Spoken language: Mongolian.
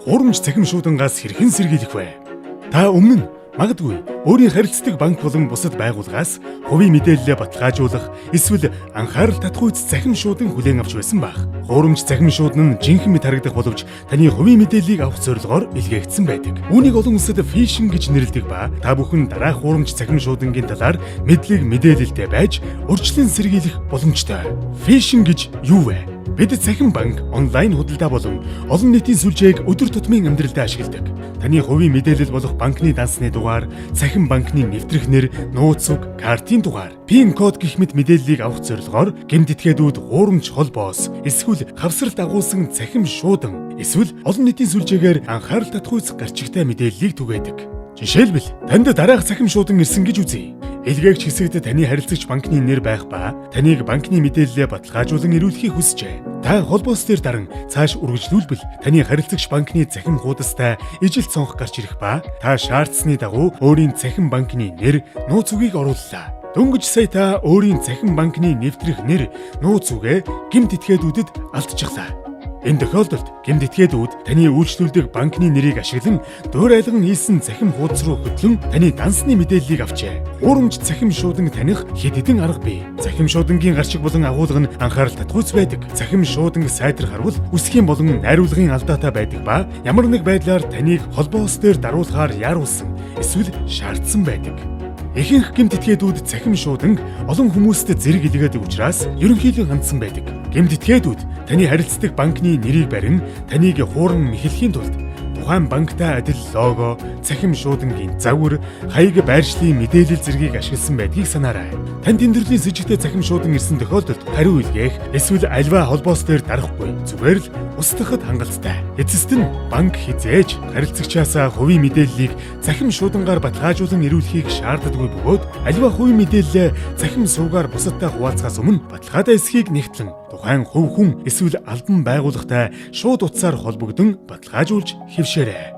хуурамч цахим шуудангаас хэрхэн сэргийлэх вэ? Та өмнө нь магадгүй өөрийн харилцдаг банк болон бусад байгууллагаас хувийн мэдээлэлээ баталгаажуулах эсвэл анхаарал татах үйс цахим шуудан хүлээн авч байсан баг. Хуурамч цахим шуудан нь жинхэнэ мэд харагдах боловч таны хувийн мэдээллийг авах зорилгоор илгээгдсэн байдаг. Үүнийг олон улсад фишинг гэж нэрлэдэг ба та бүхэн дараах хуурамч цахим шуудангийн талаар мэдлэг мэдээлэлтэй байж урьдчилан сэргийлэх боломжтой. Фишинг гэж юу вэ? Бид цахим банк, онлайн худалдаа болон олон нийтийн сүлжээг өдөр тутмын амьдралдаа ашигладаг. Таны хувийн мэдээлэл болох банкны дансны дугаар, цахим банкны нэвтрэх нэр, нууц үг, картын дугаар, пин код гэх мэт мэдээллийг авах зорилгоор гэмт этгээдүүд хуурамч холбоос, эсвэл хавсралт агуулсан цахим шуудан, эсвэл олон нийтийн сүлжээгээр анхаарал татах үйс гарчигтай мэдээллийг түгээдэг. Жишээлбэл, танд дараах цахим шуудан ирсэн гэж үзье. Илгээгч хэсэгт таны харилцагч банкны нэр байх ба таныг банкны мэдээлэлээ баталгаажуулан ирүүлэхийг хүсжээ. Та холбоос дээр даран цааш үргэлжлүүлбэл таны харилцагч банкны цахим хуудастай ижил цонх гарч ирэх ба та шаардсны дагуу өөрийн цахим банкны нэр, нууц үгийг орууллаа. Дөнгөж сая та өөрийн цахим банкны нэвтрэх нэр, нууц үгээ гэмт этгээдүүдэд алдчихлаа. Энэ тохиолдолд гэмт этгээдүүд таны үйлчлүүлдэг банкны нэрийг ашиглан дуурайлган хийсэн цахим хуудас руу хөтлөн таны дансны мэдээллийг авчээ. Хуурамч цахим шуудан таних хэд хэдэн арга бий. Цахим шуудангийн гарчиг болон агуулга нь анхаарал татах үйс байдаг. Цахим шуудан сайдар харвал үсгийн болон найруулгын алдаатай байдаг ба ямар нэг байдлаар таныг холбоос дээр даруулахаар яаруулсан эсвэл шаардсан байдаг. Ихэнх гэмт этгээдүүд цахим шуудан олон хүмүүст зэрэг илгээдэг учраас ерөнхийдөө хандсан байдаг. Гэмт этгээдүүд таны харилцдаг банкны нэрийг барин таныг хууран мэхлэхийн тулд тухайн банктай адил лого, цахим шуудангийн загвар, хаяг байршлын мэдээлэл зэргийг ашигласан байдгийг санаарай. Танд тэмдэглэлийн с жигтэй цахим шуудан ирсэн тохиолдолд хариу илгээх эсвэл альва холбоос дээр дарахгүй зүгээр л устгахад хангалттай. Эцэст нь банк хизээж харилцагчаас хувийн мэдээллийг цахим шуудангаар баталгаажуулан ирүүлэхийг шаарддаггүй бөгөөд альва хувийн мэдээлэлээ цахим сувгаар бусадтай хуваалцахаас өмнө баталгаатай эсхийг нэгтлэн тухайн хувь хүн эсвэл албан байгууллагатай шууд утсаар холбогдсон баталгаажуулж хэвшээрэй.